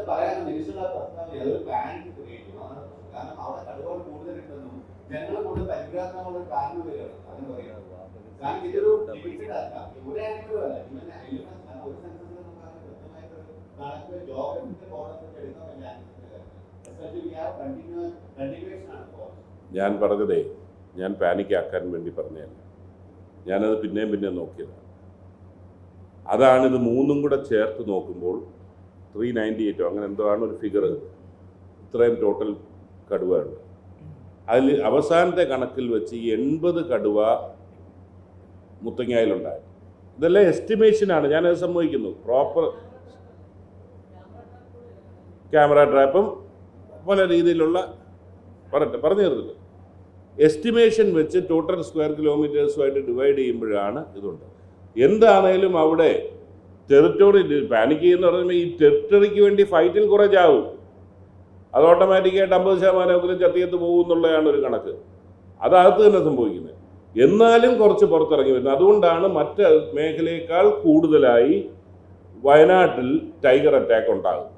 പറയാൻ മിനിസ്റ്ററുടെ പ്രസ്താവന അതൊരു പാനിക് ക്രിയേറ്റ് ചെയ്യും. കാരണം അവിടെ കടുവകൾ കൂടുതലുണ്ടെന്നും ജനങ്ങൾ കൂടുതൽ പരിഭ്രാന്തമുള്ള കാരണം വരികയാണ്. അങ്ങനെ പറയുന്നത് കാരണം ഇതൊരു ലിമിറ്റഡ് അല്ല, ഒരു ആനിമലും അല്ല. ഇവൻ ഒരു സെൻസസിൽ നമുക്ക് വ്യക്തമായിട്ട് കണക്ക് ജോഗ്രഫിക്കൽ ബോർഡർ എടുക്കാൻ പറ്റില്ല. ഞാൻ പറഞ്ഞതേ, ഞാൻ പാനിക്കാക്കാൻ വേണ്ടി പറഞ്ഞതല്ല, ഞാനത് പിന്നെയും നോക്കിയതാണ്. അതാണിത് മൂന്നും കൂടെ ചേർത്ത് നോക്കുമ്പോൾ 398 അങ്ങനെ എന്തോ ആണ് ഒരു ഫിഗർ, ഇത്രയും ടോട്ടൽ കടുവ ഉണ്ട്. അതിൽ അവസാനത്തെ കണക്കിൽ വെച്ച് 80 കടുവ മുത്തങ്ങായിലുണ്ടായി. ഇതെല്ലാം എസ്റ്റിമേഷനാണ്, ഞാനത് സമ്മതിക്കുന്നു. പ്രോപ്പർ ക്യാമറ ട്രാപ്പും പല രീതിയിലുള്ള പറഞ്ഞു തരുന്നത് എസ്റ്റിമേഷൻ വെച്ച് ടോട്ടൽ സ്ക്വയർ കിലോമീറ്റേഴ്സുമായിട്ട് ഡിവൈഡ് ചെയ്യുമ്പോഴാണ് ഇതുണ്ട്. എന്താണേലും അവിടെ ടെറിട്ടറി പാനിക് ചെയ്യുന്ന പറയുമ്പോൾ ഈ ടെറിട്ടറിക്ക് വേണ്ടി ഫൈറ്റിൽ കുറേ ചാവും. അത് ഓട്ടോമാറ്റിക്കായിട്ട് 50% ചത്തിയത്ത് പോകും എന്നുള്ളതാണ് ഒരു കണക്ക്. അതകത്ത് തന്നെ സംഭവിക്കുന്നത്. എന്നാലും കുറച്ച് പുറത്തിറങ്ങി വരുന്നത്. അതുകൊണ്ടാണ് മറ്റ് മേഖലയേക്കാൾ കൂടുതലായി വയനാട്ടിൽ ടൈഗർ അറ്റാക്ക് ഉണ്ടാകും.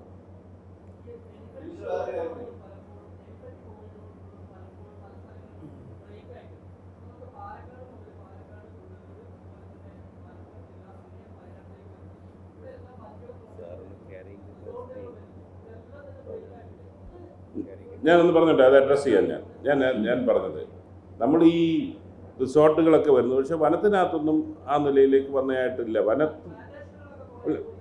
ഞാനൊന്ന് പറഞ്ഞിട്ട് അത് അഡ്രസ്സ് ചെയ്യാൻ ഞാൻ പറഞ്ഞത്, നമ്മൾ ഈ റിസോർട്ടുകളൊക്കെ വരുന്നു, പക്ഷെ വനത്തിനകത്തൊന്നും ആ നിലയിലേക്ക് വന്നതായിട്ടില്ല.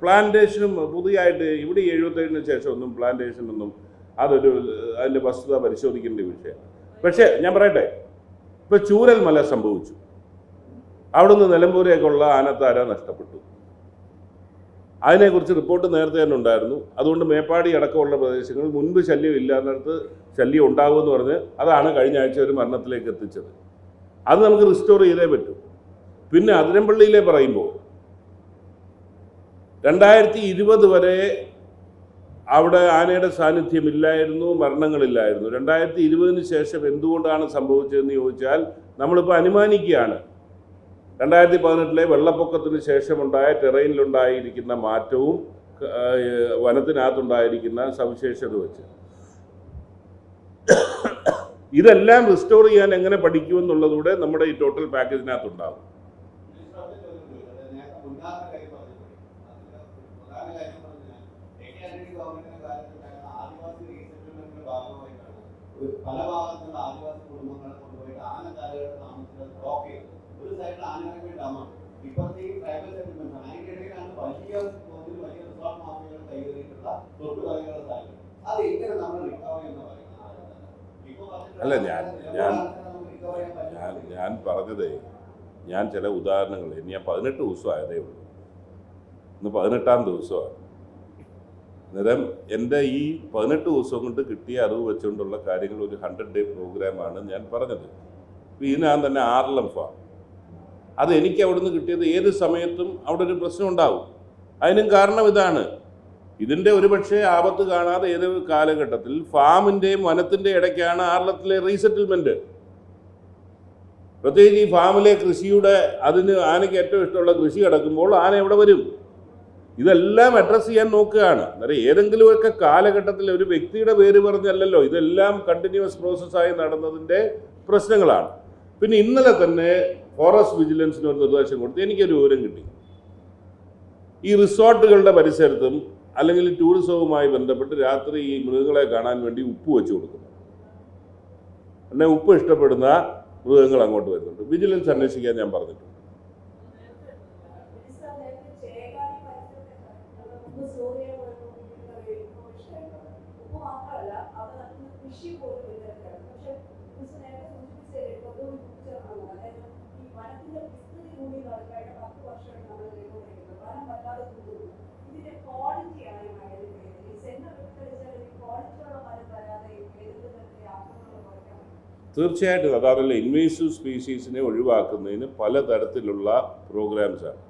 പ്ലാന്റേഷനും പുതിയതായിട്ട് ഇവിടെ 77-ന് ശേഷം ഒന്നും പ്ലാന്റേഷനൊന്നും അതിൻ്റെ വസ്തുത പരിശോധിക്കേണ്ട വിഷയമാണ്. പക്ഷേ ഞാൻ പറയട്ടെ, ഇപ്പോൾ ചൂരൽ മല സംഭവിച്ചു, അവിടുന്ന് നിലമ്പൂരേക്കുള്ള ആനത്താര നഷ്ടപ്പെട്ടു. അതിനെക്കുറിച്ച് റിപ്പോർട്ട് നേരത്തെ തന്നെ ഉണ്ടായിരുന്നു. അതുകൊണ്ട് മേപ്പാടി അടക്കമുള്ള പ്രദേശങ്ങളിൽ മുൻപ് ശല്യം ഇല്ലാന്നിടത്ത് ശല്യം ഉണ്ടാകുമെന്ന് പറഞ്ഞ് അതാണ് കഴിഞ്ഞ ആഴ്ച ഒരു മരണത്തിലേക്ക് എത്തിച്ചത്. അത് നമുക്ക് റിസ്റ്റോർ ചെയ്തേ പറ്റൂ. പിന്നെ അതിരമ്പള്ളിയിലെ പറയുമ്പോൾ 2020 വരെ അവിടെ ആനയുടെ സാന്നിധ്യമില്ലായിരുന്നു, മരണങ്ങളില്ലായിരുന്നു. 2020-ന് ശേഷം എന്തുകൊണ്ടാണ് സംഭവിച്ചതെന്ന് ചോദിച്ചാൽ നമ്മളിപ്പോൾ അനുമാനിക്കുകയാണ്. 2018-ലെ വെള്ളപ്പൊക്കത്തിന് ശേഷമുണ്ടായ ടെറൈനിലുണ്ടായിരിക്കുന്ന മാറ്റവും വനത്തിനകത്തുണ്ടായിരിക്കുന്ന സവിശേഷത വെച്ച് ഇതെല്ലാം റിസ്റ്റോർ ചെയ്യാൻ എങ്ങനെ പഠിക്കുമെന്നുള്ളതൂടെ നമ്മുടെ ഈ ടോട്ടൽ പാക്കേജിനകത്തുണ്ടാകും. പല ഭാഗത്തുള്ള ആദിവാസി കുടുംബങ്ങളെ കൊണ്ടുപോയിട്ട് ആനക്കാരുകളുടെ താമസിക്കുന്നത് ബ്ലോക്ക് ചെയ്തു. ഒരു സൈഡിൽ ആനകൾക്ക് ഡാമാണ്, ഇപ്പോഴത്തെ ഈ ട്രൈബൽ സെറ്റിൽമെന്റ് ആണ്. അതിനിടയിലാണ് വലിയ തോതിൽ വലിയ റിസോർട്ട് മാഫിയകൾ കൈവരിയിട്ടുള്ള തൊട്ടുപറയുള്ള സ്ഥലങ്ങൾ. അത് എങ്ങനെ നമ്മൾ റിക്കവർ എന്ന് പറയുന്നത്? അല്ല, ഞാൻ പറഞ്ഞതേ, ഞാൻ ചില ഉദാഹരണങ്ങൾ, ഞാൻ 18 ദിവസം ആയതേ ഉള്ളൂ, ഇന്ന് 18-ാം ദിവസമാണ്. അന്നേരം എൻ്റെ ഈ 18 ദിവസം കൊണ്ട് കിട്ടിയ അറിവ് വെച്ചുകൊണ്ടുള്ള കാര്യങ്ങൾ ഒരു 100-ഡേ പ്രോഗ്രാമാണ് ഞാൻ പറഞ്ഞത്. ഇതിനകം തന്നെ ആർലം ഫാം, അത് എനിക്ക് അവിടെ നിന്ന് കിട്ടിയത് ഏത് സമയത്തും അവിടെ ഒരു പ്രശ്നം ഉണ്ടാവും. അതിനും കാരണം ഇതാണ്. ഇതിൻ്റെ ഒരുപക്ഷെ ആപത്ത് കാണാതെ ഏത് കാലഘട്ടത്തിൽ ഫാമിൻ്റെയും വനത്തിൻ്റെ ഇടയ്ക്കാണ് ആർലത്തിലെ റീസെറ്റിൽമെൻറ്റ്. പ്രത്യേകിച്ച് ഈ ഫാമിലെ കൃഷിയുടെ അതിന് ആനയ്ക്ക് ഏറ്റവും ഇഷ്ടമുള്ള കൃഷി കിടക്കുമ്പോൾ ആന എവിടെ വരും? ഇതെല്ലാം അഡ്രസ്സ് ചെയ്യാൻ നോക്കുകയാണ്. അന്നേരം ഏതെങ്കിലുമൊക്കെ കാലഘട്ടത്തിൽ ഒരു വ്യക്തിയുടെ പേര് പറഞ്ഞല്ലല്ലോ, ഇതെല്ലാം കണ്ടിന്യൂസ് പ്രോസസ്സായി നടന്നതിൻ്റെ പ്രശ്നങ്ങളാണ്. പിന്നെ ഇന്നലെ തന്നെ ഫോറസ്റ്റ് വിജിലൻസിന് ഒരു നിർദ്ദേശം കൊടുത്ത് എനിക്കൊരു വിവരം കിട്ടി. ഈ റിസോർട്ടുകളുടെ പരിസരത്തും അല്ലെങ്കിൽ ടൂറിസവുമായി ബന്ധപ്പെട്ട് രാത്രി ഈ മൃഗങ്ങളെ കാണാൻ വേണ്ടി ഉപ്പ് വെച്ച് കൊടുക്കുന്നു. എന്നെ ഉപ്പ് ഇഷ്ടപ്പെടുന്ന മൃഗങ്ങൾ അങ്ങോട്ട് വരുന്നുണ്ട്. വിജിലൻസ് അന്വേഷിക്കാൻ ഞാൻ പറഞ്ഞിട്ടുണ്ട്. തീർച്ചയായിട്ടും അതല്ല, ഇൻവേസീവ് സ്പീഷീസിനെ ഒഴിവാക്കുന്നതിന് പലതരത്തിലുള്ള പ്രോഗ്രാംസാണ്.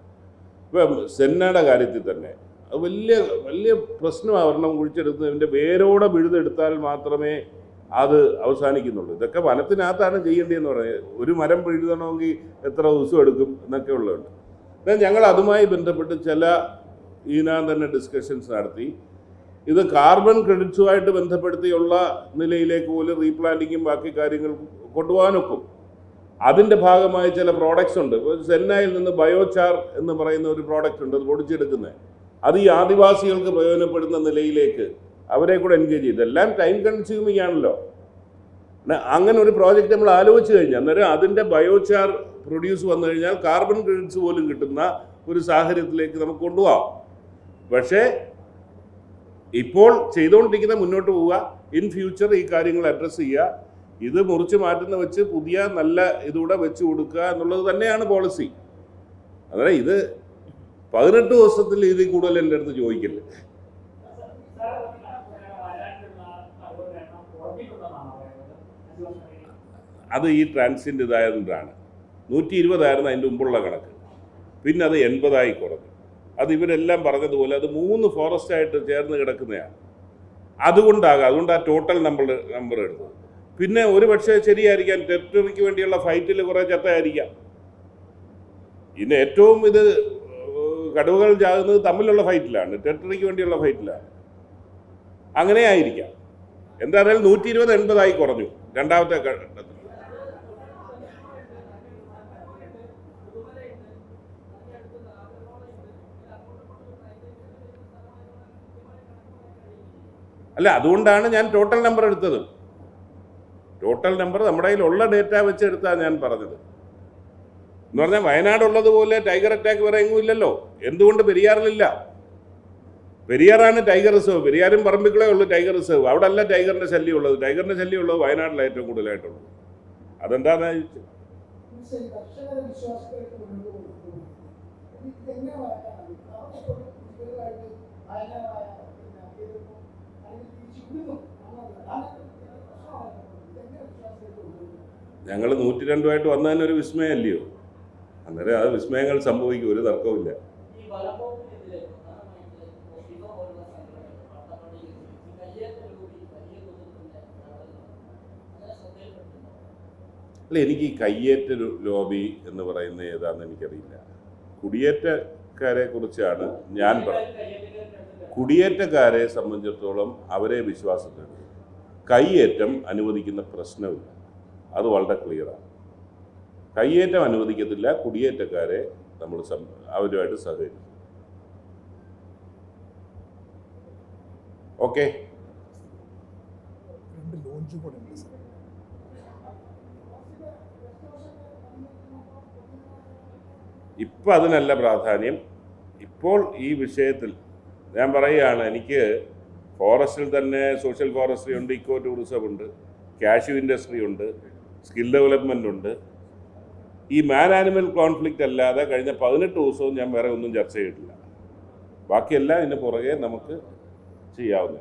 ഇപ്പം സെന്നയുടെ കാര്യത്തിൽ തന്നെ അത് വലിയ പ്രശ്നമാണ്. ഒരെണ്ണം കുഴിച്ചെടുക്കുന്നതിൻ്റെ വേരോടെ പിഴുതെടുത്താൽ മാത്രമേ അത് അവസാനിക്കുന്നുള്ളൂ. ഇതൊക്കെ വനത്തിനകത്താണ് ചെയ്യേണ്ടതെന്ന് പറയുന്നത്. ഒരു മരം പിഴുതണമെങ്കിൽ എത്ര ദിവസം എടുക്കും എന്നൊക്കെ ഉള്ളതുണ്ട്. എന്നാൽ ഞങ്ങൾ അതുമായി ബന്ധപ്പെട്ട് ചില ഇതിനകം തന്നെ ഡിസ്കഷൻസ് നടത്തി. ഇത് കാർബൺ ക്രെഡിറ്റ്സുമായിട്ട് ബന്ധപ്പെടുത്തിയുള്ള നിലയിലേക്ക് പോലും റീപ്ലാന്റിങ്ങും ബാക്കി കാര്യങ്ങൾ കൊണ്ടുപോകാനൊക്കും. അതിൻ്റെ ഭാഗമായി ചില പ്രോഡക്ട്സ് ഉണ്ട്. ഇപ്പോൾ സെന്നയിൽ നിന്ന് ബയോചാർ എന്ന് പറയുന്ന ഒരു പ്രോഡക്റ്റ് ഉണ്ട്, അത് പൊടിച്ചെടുക്കുന്നത്. അത് ഈ ആദിവാസികൾക്ക് പ്രയോജനപ്പെടുന്ന നിലയിലേക്ക് അവരെ കൂടെ എൻഗേജ് ചെയ്ത്, ഇതെല്ലാം ടൈം കൺസ്യൂമിങ് ആണല്ലോ. അങ്ങനെ ഒരു പ്രോജക്റ്റ് നമ്മൾ ആലോചിച്ച് കഴിഞ്ഞാൽ അന്നേരം അതിൻ്റെ ബയോചാർ പ്രൊഡ്യൂസ് വന്നു കഴിഞ്ഞാൽ കാർബൺ ക്രെഡിറ്റ്സ് പോലും കിട്ടുന്ന ഒരു സാഹചര്യത്തിലേക്ക് നമുക്ക് കൊണ്ടുപോകാം. പക്ഷേ ഇപ്പോൾ ചെയ്തുകൊണ്ടിരിക്കുന്ന മുന്നോട്ട് പോവുക, ഇൻ ഫ്യൂച്ചർ ഈ കാര്യങ്ങൾ അഡ്രസ്സ് ചെയ്യുക, ഇത് മുറിച്ച് മാറ്റുന്ന വെച്ച് പുതിയ നല്ല ഇതൂടെ വെച്ച് കൊടുക്കുക എന്നുള്ളത് തന്നെയാണ് പോളിസി. അതായത് ഇത് 18 ദിവസത്തിൽ ഇതിൽ കൂടുതൽ എൻ്റെ അടുത്ത് ചോദിക്കില്ല. അത് ഈ ട്രാൻസിൻ്റെ ഇതായതുകൊണ്ടാണ്. 120 അതിൻ്റെ മുമ്പുള്ള കണക്ക്, പിന്നെ അത് 80 കുറഞ്ഞു. അത് ഇവരെല്ലാം പറഞ്ഞതുപോലെ അത് 3 ഫോറസ്റ്റായിട്ട് ചേർന്ന് കിടക്കുന്നതാണ്. അതുകൊണ്ട് ആ ടോട്ടൽ നമ്പർ എടുത്തത്. പിന്നെ ഒരു പക്ഷേ ശരിയായിരിക്കാം, ടെറിട്ടറിക്ക് വേണ്ടിയുള്ള ഫൈറ്റിൽ കുറേ ചത്തയായിരിക്കാം. ഇന്ന് ഏറ്റവും ഇത് കടുവകൾ ചാകുന്നത് തമ്മിലുള്ള ഫൈറ്റിലാണ്, ടെറിട്ടറിക്ക് വേണ്ടിയുള്ള ഫൈറ്റിലാണ്. അങ്ങനെ ആയിരിക്കാം. എന്തായാലും 120 80 കുറഞ്ഞു രണ്ടാമത്തെ ഘട്ടത്തിൽ. അല്ല, അതുകൊണ്ടാണ് ഞാൻ ടോട്ടൽ നമ്പർ എടുത്തത്. ടോട്ടൽ നമ്പർ നമ്മുടെ കയ്യിലുള്ള ഡേറ്റ വെച്ച് എടുത്താണ് ഞാൻ പറഞ്ഞത്. എന്ന് പറഞ്ഞാൽ വയനാടുള്ളതുപോലെ ടൈഗർ അറ്റാക്ക് വേറെ എങ്ങും ഇല്ലല്ലോ. എന്തുകൊണ്ട് പെരിയാറിലില്ല? പെരിയാറാണ് ടൈഗർ റിസർവ്. പെരിയാറും പറമ്പിക്കുളേ ഉള്ളൂ ടൈഗർ റിസർവ്. അവിടെ അല്ല ടൈഗറിൻ്റെ ശല്യം ഉള്ളത്. ടൈഗറിൻ്റെ ശല്യം ഉള്ളത് വയനാട്ടിലാണ് ഏറ്റവും കൂടുതലായിട്ടുള്ളത്. അതെന്താണെന്ന് ചോദിച്ചത്. ഞങ്ങൾ 102 വന്നതിന് ഒരു വിസ്മയമല്ലയോ? അന്നേരം അത് വിസ്മയങ്ങൾ സംഭവിക്കും, ഒരു തർക്കവുമില്ല. അല്ല, എനിക്ക് ഈ കയ്യേറ്റ ലോബി എന്ന് പറയുന്നത് ഏതാണെന്ന് എനിക്കറിയില്ല. കുടിയേറ്റക്കാരെ കുറിച്ചാണ് ഞാൻ പറഞ്ഞത്. കുടിയേറ്റക്കാരെ സംബന്ധിച്ചിടത്തോളം അവരെ വിശ്വാസത്തിലുണ്ട്. കയ്യേറ്റം അനുവദിക്കുന്ന പ്രശ്നമില്ല, അത് വളരെ ക്ലിയറാണ്. കയ്യേറ്റം അനുവദിക്കത്തില്ല, കുടിയേറ്റക്കാരെ നമ്മൾ അവരുമായിട്ട് സഹകരിക്കും. ഓക്കെ, ഇപ്പം അതിനല്ല പ്രാധാന്യം. ഇപ്പോൾ ഈ വിഷയത്തിൽ ഞാൻ പറയുകയാണ്, എനിക്ക് ഫോറസ്റ്റിൽ തന്നെ സോഷ്യൽ ഫോറസ്ട്രി ഉണ്ട്, ഇക്കോ ടൂറിസം ഉണ്ട്, കാഷ്യൂ ഇൻഡസ്ട്രി ഉണ്ട്, സ്കിൽ ഡെവലപ്മെൻ്റ് ഉണ്ട്. ഈ മാൻ ആനിമൽ കോൺഫ്ലിക്റ്റ് അല്ലാതെ കഴിഞ്ഞ 18 ദിവസവും ഞാൻ വേറെ ഒന്നും ചർച്ച ചെയ്തിട്ടില്ല. ബാക്കിയെല്ലാം ഇതിന് പുറകെ നമുക്ക് ചെയ്യാവുന്ന.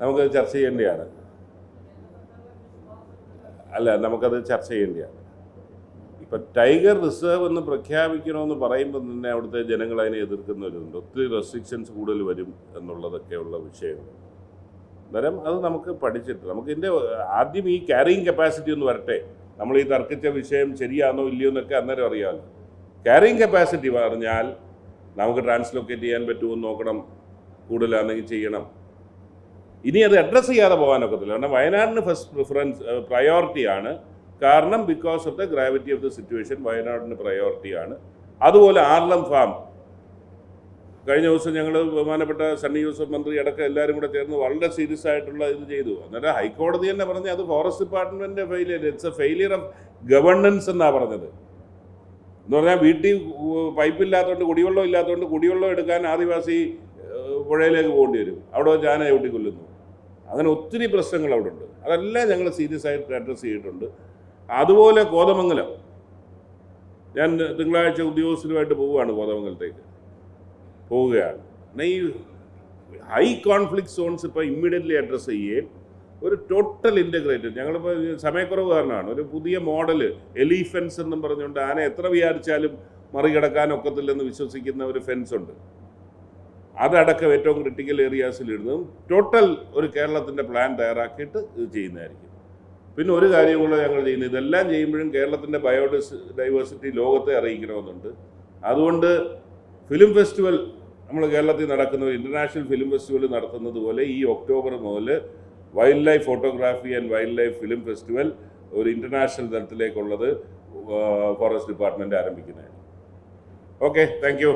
നമുക്കത് ചർച്ച ചെയ്യേണ്ടതാണ്. അല്ല, നമുക്കത് ചർച്ച ചെയ്യേണ്ടതാണ്. ഇപ്പം ടൈഗർ റിസർവ് എന്ന് പ്രഖ്യാപിക്കണമെന്ന് പറയുമ്പോൾ തന്നെ അവിടുത്തെ ജനങ്ങൾ അതിനെ എതിർക്കുന്നവരുണ്ട്. ഒത്തിരി റെസ്ട്രിക്ഷൻസ് കൂടുതൽ വരും എന്നുള്ളതൊക്കെയുള്ള വിഷയങ്ങൾ. അന്നേരം അത് നമുക്ക് പഠിച്ചിട്ട് നമുക്കിതിൻ്റെ ആദ്യം ഈ ക്യാരിയിങ് കപ്പാസിറ്റി ഒന്ന് വരട്ടെ. നമ്മൾ ഈ തർക്കിച്ച വിഷയം ശരിയാണോ ഇല്ലയോ എന്നൊക്കെ അന്നേരം അറിയാമല്ലോ. ക്യാരിയിങ് കപ്പാസിറ്റി പറഞ്ഞാൽ നമുക്ക് ട്രാൻസ്ലൊക്കേറ്റ് ചെയ്യാൻ പറ്റുമെന്ന് നോക്കണം, കൂടുതലാണെങ്കിൽ ചെയ്യണം. ഇനി അത് അഡ്രസ്സ് ചെയ്യാതെ പോകാനൊക്കത്തില്ല. കാരണം വയനാടിന് ഫസ്റ്റ് പ്രിഫറൻസ് പ്രയോറിറ്റിയാണ്. കാരണം because of the gravity of the situation വയനാടിന് പ്രയോറിറ്റിയാണ്. അതുപോലെ ആർലം ഫാം കഴിഞ്ഞ ദിവസം ഞങ്ങൾ ബഹുമാനപ്പെട്ട സണ്ണി ജോസഫ് മന്ത്രി അടക്കം എല്ലാവരും കൂടെ ചേർന്ന് വളരെ സീരിയസ് ആയിട്ടുള്ള ഇത് ചെയ്തു. അന്നേരം ഹൈക്കോടതി തന്നെ പറഞ്ഞ് അത് ഫോറസ്റ്റ് ഡിപ്പാർട്ട്മെൻറ്റിൻ്റെ failure, it's a failure of governance എന്നാണ് പറഞ്ഞത്. എന്ന് പറഞ്ഞാൽ വീട്ടിൽ പൈപ്പില്ലാത്തതുകൊണ്ട്, കുടിവെള്ളം ഇല്ലാത്തതുകൊണ്ട് കുടിവെള്ളം എടുക്കാൻ ആദിവാസി പുഴയിലേക്ക് പോകേണ്ടി വരും. അവിടെ വെച്ച് ആന ചവിട്ടിക്കൊല്ലുന്നു. അങ്ങനെ ഒത്തിരി പ്രശ്നങ്ങൾ അവിടെ ഉണ്ട്. അതെല്ലാം ഞങ്ങൾ സീരിയസ് ആയിട്ട് അഡ്രസ്സ് ചെയ്തിട്ടുണ്ട്. അതുപോലെ കോതമംഗലം, ഞാൻ തിങ്കളാഴ്ച ഉദ്യോഗസ്ഥരുമായിട്ട് പോവുകയാണ്, കോതമംഗലത്തേക്ക് പോവുകയാണ്. ഈ ഹൈ കോൺഫ്ലിക്റ്റ് സോൺസ് ഇപ്പോൾ ഇമ്മീഡിയറ്റ്ലി അഡ്രസ്സ് ചെയ്യുകയും ഒരു ടോട്ടൽ ഇൻ്റഗ്രേറ്റഡ്. ഞങ്ങളിപ്പോൾ സമയക്കുറവ് കാരണമാണ് ഒരു പുതിയ മോഡൽ എലിഫെൻസ് എന്നും പറഞ്ഞുകൊണ്ട് ആന എത്ര വിചാരിച്ചാലും മറികടക്കാൻ ഒക്കത്തില്ലെന്ന് വിശ്വസിക്കുന്ന ഒരു ഫെൻസ് ഉണ്ട്. അതടക്കം ഏറ്റവും ക്രിട്ടിക്കൽ ഏരിയാസിൽ ഇടുന്നതും ടോട്ടൽ ഒരു കേരളത്തിൻ്റെ പ്ലാൻ തയ്യാറാക്കിയിട്ട് ഇത് ചെയ്യുന്നതായിരിക്കും. പിന്നെ ഒരു കാര്യം കൂടെ ഞങ്ങൾ ചെയ്യുന്നത്, ഇതെല്ലാം ചെയ്യുമ്പോഴും കേരളത്തിൻ്റെ ബയോഡൈവേഴ്സിറ്റി ലോകത്തെ അറിയിക്കണമെന്നുണ്ട്. അതുകൊണ്ട് ഫിലിം ഫെസ്റ്റിവൽ നമ്മൾ കേരളത്തിൽ നടക്കുന്ന ഇൻ്റർനാഷണൽ ഫിലിം ഫെസ്റ്റിവൽ നടത്തുന്നത് പോലെ ഈ ഒക്ടോബർ മുതൽ wildlife photography and wildlife film festival ഒരു ഇൻ്റർനാഷണൽ തലത്തിലേക്കുള്ളത് ഫോറസ്റ്റ് ഡിപ്പാർട്ട്മെൻറ്റ് ആരംഭിക്കുന്നതായിരിക്കും. Okay, thank U.